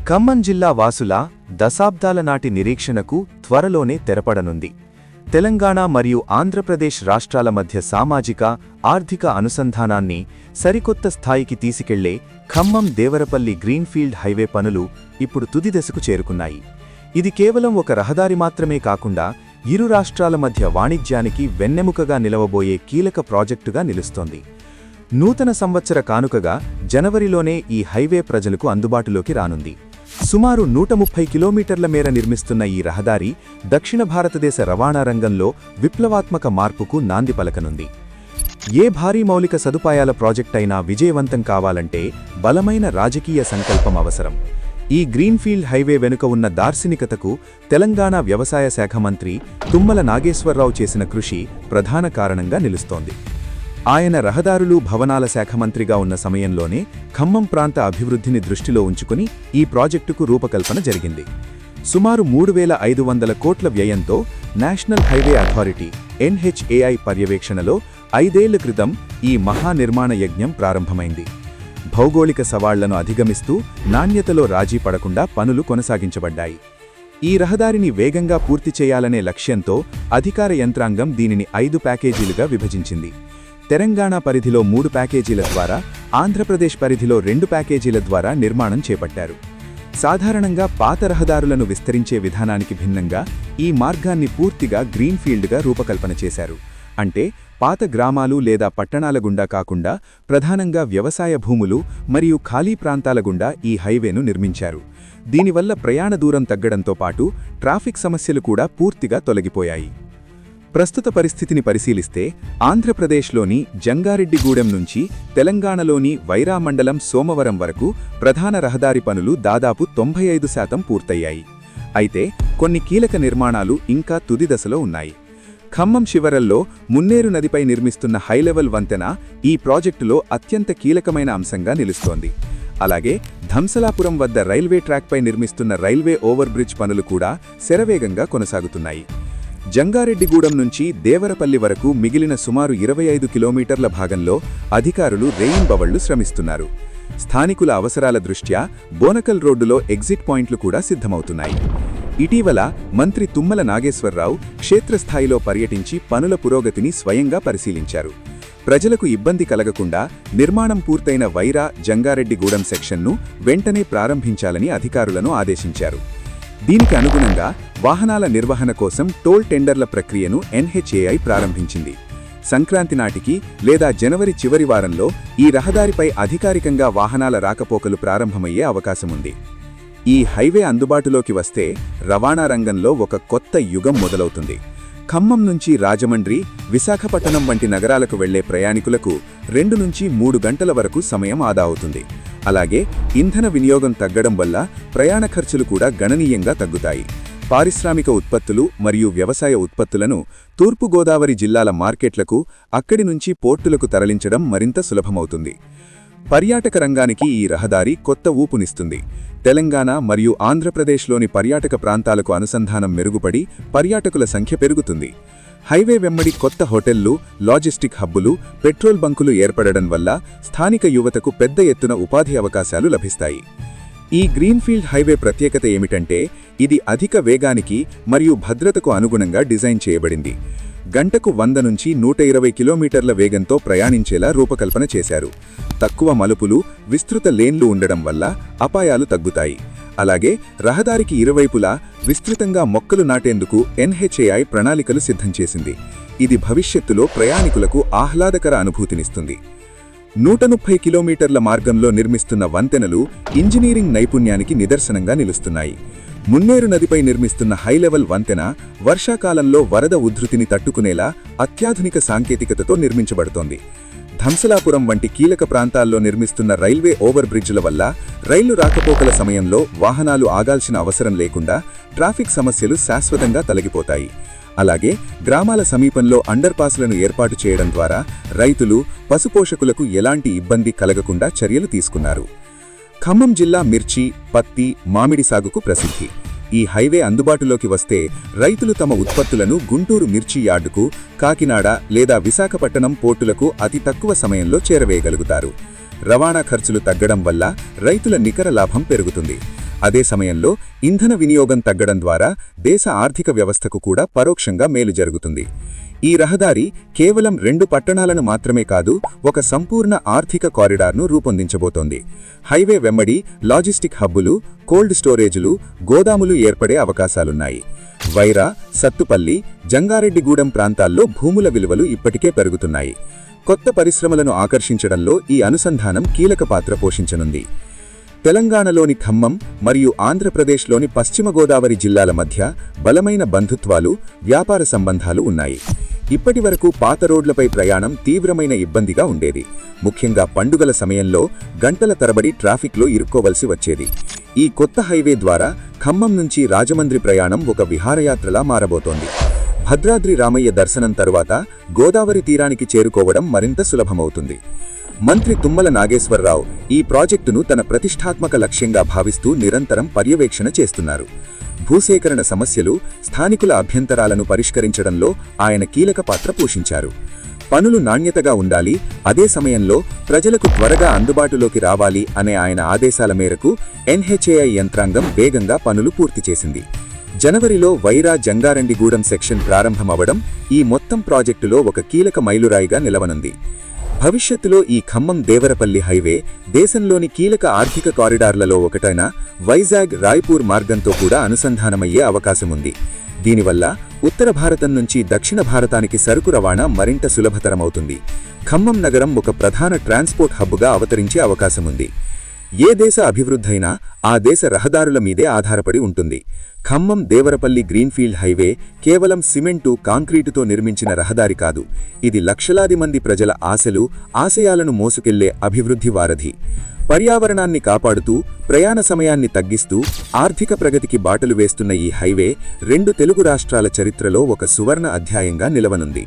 ఖమ్మం జిల్లా వాసుల దశాబ్దాల నాటి నిరీక్షణకు త్వరలోనే తెరపడనుంది. తెలంగాణ మరియు ఆంధ్రప్రదేశ్ రాష్ట్రాల మధ్య సామాజిక, ఆర్థిక అనుసంధానాన్ని సరికొత్త స్థాయికి తీసుకెళ్లే ఖమ్మం దేవరపల్లి గ్రీన్ఫీల్డ్ హైవే పనులు ఇప్పుడు తుది దశకు చేరుకున్నాయి. ఇది కేవలం ఒక రహదారి మాత్రమే కాకుండా ఇరు రాష్ట్రాల మధ్య వాణిజ్యానికి వెన్నెముకగా నిలవబోయే కీలక ప్రాజెక్టుగా నిలుస్తోంది. నూతన సంవత్సర కానుకగా జనవరిలోనే ఈ హైవే ప్రజలకు అందుబాటులోకి రానుంది. సుమారు 130 కిలోమీటర్ల మేర నిర్మిస్తున్న ఈ రహదారి దక్షిణ భారతదేశ రవాణా రంగంలో విప్లవాత్మక మార్పుకు నాంది పలకనుంది. ఏ భారీ మౌలిక సదుపాయాల ప్రాజెక్టైనా విజయవంతం కావాలంటే బలమైన రాజకీయ సంకల్పం అవసరం. ఈ గ్రీన్ఫీల్డ్ హైవే వెనుక ఉన్న దార్శనికతకు తెలంగాణ వ్యవసాయ శాఖ మంత్రి తుమ్మల నాగేశ్వరరావు చేసిన కృషి ప్రధాన కారణంగా నిలుస్తోంది. ఆయన రహదారులు, భవనాల శాఖ మంత్రిగా ఉన్న సమయంలోనే ఖమ్మం ప్రాంత అభివృద్ధిని దృష్టిలో ఉంచుకుని ఈ ప్రాజెక్టుకు రూపకల్పన జరిగింది. సుమారు 3,500 కోట్ల వ్యయంతో నేషనల్ హైవే అథారిటీ NHAI పర్యవేక్షణలో 5 ఏళ్ల క్రితం ఈ మహానిర్మాణ యజ్ఞం ప్రారంభమైంది. భౌగోళిక సవాళ్లను అధిగమిస్తూ నాణ్యతలో రాజీ పడకుండా పనులు కొనసాగించబడ్డాయి. ఈ రహదారిని వేగంగా పూర్తి చేయాలనే లక్ష్యంతో అధికార యంత్రాంగం దీనిని 5 ప్యాకేజీలుగా విభజించింది. తెలంగాణ పరిధిలో 3 ప్యాకేజీల ద్వారా, ఆంధ్రప్రదేశ్ పరిధిలో 2 ప్యాకేజీల ద్వారా నిర్మాణం చేపట్టారు. సాధారణంగా పాత రహదారులను విస్తరించే విధానానికి భిన్నంగా ఈ మార్గాన్ని పూర్తిగా గ్రీన్ఫీల్డ్గా రూపకల్పన చేశారు. అంటే పాత గ్రామాలు లేదా పట్టణాల గుండా కాకుండా ప్రధానంగా వ్యవసాయ భూములు మరియు ఖాళీ ప్రాంతాల గుండా ఈ హైవేను నిర్మించారు. దీనివల్ల ప్రయాణ దూరం తగ్గడంతో పాటు ట్రాఫిక్ సమస్యలు కూడా పూర్తిగా తొలగిపోయాయి. ప్రస్తుత పరిస్థితిని పరిశీలిస్తే ఆంధ్రప్రదేశ్లోని జంగారెడ్డిగూడెం నుంచి తెలంగాణలోని వైరా మండలం సోమవరం వరకు ప్రధాన రహదారి పనులు దాదాపు 95% పూర్తయ్యాయి. అయితే కొన్ని కీలక నిర్మాణాలు ఇంకా తుది దశలో ఉన్నాయి. ఖమ్మం శివరల్లో మున్నేరు నదిపై నిర్మిస్తున్న హైలెవెల్ వంతెన ఈ ప్రాజెక్టులో అత్యంత కీలకమైన అంశంగా నిలుస్తోంది. అలాగే ధంసలాపురం వద్ద రైల్వే ట్రాక్పై నిర్మిస్తున్న రైల్వే ఓవర్ బ్రిడ్జ్ పనులు కూడా శరవేగంగా కొనసాగుతున్నాయి. జంగారెడ్డిగూడెం నుంచి దేవరపల్లి వరకు మిగిలిన సుమారు 25 కిలోమీటర్ల భాగంలో అధికారులు రేయింబవళ్లు శ్రమిస్తున్నారు. స్థానికుల అవసరాల దృష్ట్యా బోనకల్ రోడ్డులో ఎగ్జిట్ పాయింట్లు కూడా సిద్ధమవుతున్నాయి. ఇటీవల మంత్రి తుమ్మల నాగేశ్వరరావు క్షేత్రస్థాయిలో పర్యటించి పనుల పురోగతిని స్వయంగా పరిశీలించారు. ప్రజలకు ఇబ్బంది కలగకుండా నిర్మాణం పూర్తయిన వైరా జంగారెడ్డిగూడెం సెక్షన్ను వెంటనే ప్రారంభించాలని అధికారులను ఆదేశించారు. దీనికి అనుగుణంగా వాహనాల నిర్వహణ కోసం టోల్ టెండర్ల ప్రక్రియను NHAI ప్రారంభించింది. సంక్రాంతి నాటికి లేదా జనవరి చివరి వారంలో ఈ రహదారిపై అధికారికంగా వాహనాల రాకపోకలు ప్రారంభమయ్యే అవకాశముంది. ఈ హైవే అందుబాటులోకి వస్తే రవాణా రంగంలో ఒక కొత్త యుగం మొదలవుతుంది. ఖమ్మం నుంచి రాజమండ్రి, విశాఖపట్నం వంటి నగరాలకు వెళ్లే ప్రయాణికులకు 2 నుంచి 3 గంటల వరకు సమయం ఆదా అవుతుంది. అలాగే ఇంధన వినియోగం తగ్గడం వల్ల ప్రయాణ ఖర్చులు కూడా గణనీయంగా తగ్గుతాయి. పారిశ్రామిక ఉత్పత్తులు మరియు వ్యవసాయ ఉత్పత్తులను తూర్పుగోదావరి జిల్లాల మార్కెట్లకు, అక్కడి నుంచి పోర్టులకు తరలించడం మరింత సులభమవుతుంది. పర్యాటక రంగానికి ఈ రహదారి కొత్త ఊపునిస్తుంది. తెలంగాణ మరియు ఆంధ్రప్రదేశ్లోని పర్యాటక ప్రాంతాలకు అనుసంధానం మెరుగుపడి పర్యాటకుల సంఖ్య పెరుగుతుంది. హైవే వెంబడి కొత్త హోటళ్లు, లాజిస్టిక్ హబ్బులు, పెట్రోల్ బంకులు ఏర్పడడం వల్ల స్థానిక యువతకు పెద్ద ఎత్తున ఉపాధి అవకాశాలు లభిస్తాయి. ఈ గ్రీన్ఫీల్డ్ హైవే ప్రత్యేకత ఏమిటంటే ఇది అధిక వేగానికి మరియు భద్రతకు అనుగుణంగా డిజైన్ చేయబడింది. గంటకు 100 నుంచి 120 కిలోమీటర్ల వేగంతో ప్రయాణించేలా రూపకల్పన చేశారు. తక్కువ మలుపులు, విస్తృత లేన్లు ఉండడం వల్ల అపాయాలు తగ్గుతాయి. అలాగే రహదారికి ఇరువైపులా విస్తృతంగా మొక్కలు నాటేందుకు NHAI ప్రణాళికలు సిద్ధం చేసింది. ఇది భవిష్యత్తులో ప్రయాణికులకు ఆహ్లాదకర అనుభూతినిస్తుంది. 130 కిలోమీటర్ల మార్గంలో నిర్మిస్తున్న వంతెనలు ఇంజనీరింగ్ నైపుణ్యానికి నిదర్శనంగా నిలుస్తున్నాయి. మున్నేరు నదిపై నిర్మిస్తున్న హైలెవెల్ వంతెన వర్షాకాలంలో వరద ఉధృతిని తట్టుకునేలా అత్యాధునిక సాంకేతికతతో నిర్మించబడుతోంది. ధంసలాపురం వంటి కీలక ప్రాంతాల్లో నిర్మిస్తున్న రైల్వే ఓవర్ బ్రిడ్జ్ల వల్ల రైళ్లు రాకపోకల సమయంలో వాహనాలు ఆగాల్సిన అవసరం లేకుండా ట్రాఫిక్ సమస్యలు శాశ్వతంగా తొలగిపోతాయి. అలాగే గ్రామాల సమీపంలో అండర్పాస్లను ఏర్పాటు చేయడం ద్వారా రైతులు, పశుపోషకులకు ఎలాంటి ఇబ్బంది కలగకుండా చర్యలు తీసుకున్నారు. ఖమ్మం జిల్లా మిర్చి, పత్తి, మామిడి సాగుకు ప్రసిద్ధి. ఈ హైవే అందుబాటులోకి వస్తే రైతులు తమ ఉత్పత్తులను గుంటూరు మిర్చి యార్డుకు, కాకినాడ లేదా విశాఖపట్నం పోర్టులకు అతి తక్కువ సమయంలో చేరవేయగలుగుతారు. రవాణా ఖర్చులు తగ్గడం వల్ల రైతుల నికర లాభం పెరుగుతుంది. అదే సమయంలో ఇంధన వినియోగం తగ్గడం ద్వారా దేశ ఆర్థిక వ్యవస్థకు కూడా పరోక్షంగా మేలు జరుగుతుంది. ఈ రహదారి కేవలం 2 పట్టణాలను మాత్రమే కాదు, ఒక సంపూర్ణ ఆర్థిక కారిడార్ను రూపొందించబోతోంది. హైవే వెంబడి లాజిస్టిక్ హబ్బులు, కోల్డ్ స్టోరేజులు, గోదాములు ఏర్పడే అవకాశాలున్నాయి. వైరా, సత్తుపల్లి, జంగారెడ్డిగూడెం ప్రాంతాల్లో భూముల విలువలు ఇప్పటికే పెరుగుతున్నాయి. కొత్త పరిశ్రమలను ఆకర్షించడంలో ఈ అనుసంధానం కీలక పాత్ర పోషించనుంది. తెలంగాణలోని ఖమ్మం మరియు ఆంధ్రప్రదేశ్లోని పశ్చిమ గోదావరి జిల్లాల మధ్య బలమైన బంధుత్వాలు, వ్యాపార సంబంధాలు ఉన్నాయి. ఇప్పటివరకు పాత రోడ్లపై ప్రయాణం తీవ్రమైన ఇబ్బందిగా ఉండేది. ముఖ్యంగా పండుగల సమయంలో గంటల తరబడి ట్రాఫిక్లో ఇరుక్కోవలసి వచ్చేది. ఈ కొత్త హైవే ద్వారా ఖమ్మం నుంచి రాజమండ్రి ప్రయాణం ఒక విహారయాత్రలా మారబోతోంది. భద్రాద్రి రామయ్య దర్శనం తరువాత గోదావరి తీరానికి చేరుకోవడం మరింత సులభమవుతుంది. మంత్రి తుమ్మల నాగేశ్వరరావు ఈ ప్రాజెక్టును తన ప్రతిష్టాత్మక లక్ష్యంగా భావిస్తూ నిరంతరం పర్యవేక్షణ చేస్తున్నారు. భూసేకరణ సమస్యలు, స్థానికుల అభ్యంతరాలను పరిష్కరించడంలో ఆయన కీలక పాత్ర పోషించారు. పనులు నాణ్యతగా ఉండాలి, అదే సమయంలో ప్రజలకు త్వరగా అందుబాటులోకి రావాలి అనే ఆయన ఆదేశాల మేరకు NHAI యంత్రాంగం వేగంగా పనులు పూర్తి చేసింది. జనవరిలో వైరా జంగారెడ్డిగూడెం సెక్షన్ ప్రారంభమవడం ఈ మొత్తం ప్రాజెక్టులో ఒక కీలక మైలురాయిగా నిలవనుంది. భవిష్యత్తులో ఈ ఖమ్మం దేవరపల్లి హైవే దేశంలోని కీలక ఆర్థిక కారిడార్లలో ఒకటైన వైజాగ్ రాయ్పూర్ మార్గంతో కూడా అనుసంధానమయ్యే అవకాశముంది. దీనివల్ల ఉత్తర భారతం నుంచి దక్షిణ భారతానికి సరుకు రవాణా మరింత సులభతరమవుతుంది. ఖమ్మం నగరం ఒక ప్రధాన ట్రాన్స్పోర్ట్ హబ్గా అవతరించే అవకాశముంది. ఏ దేశ అభివృద్ధైనా ఆ దేశ రహదారుల మీదే ఆధారపడి ఉంటుంది. ఖమ్మం దేవరపల్లి గ్రీన్ఫీల్డ్ హైవే కేవలం సిమెంటు, కాంక్రీటుతో నిర్మించిన రహదారి కాదు. ఇది లక్షలాది మంది ప్రజల ఆశలు, ఆశయాలను మోసుకెళ్లే అభివృద్ధి వారధి. పర్యావరణాన్ని కాపాడుతూ, ప్రయాణ సమయాన్ని తగ్గిస్తూ, ఆర్థిక ప్రగతికి బాటలు వేస్తున్న ఈ హైవే 2 తెలుగు రాష్ట్రాల చరిత్రలో ఒక సువర్ణ అధ్యాయంగా నిలవనుంది.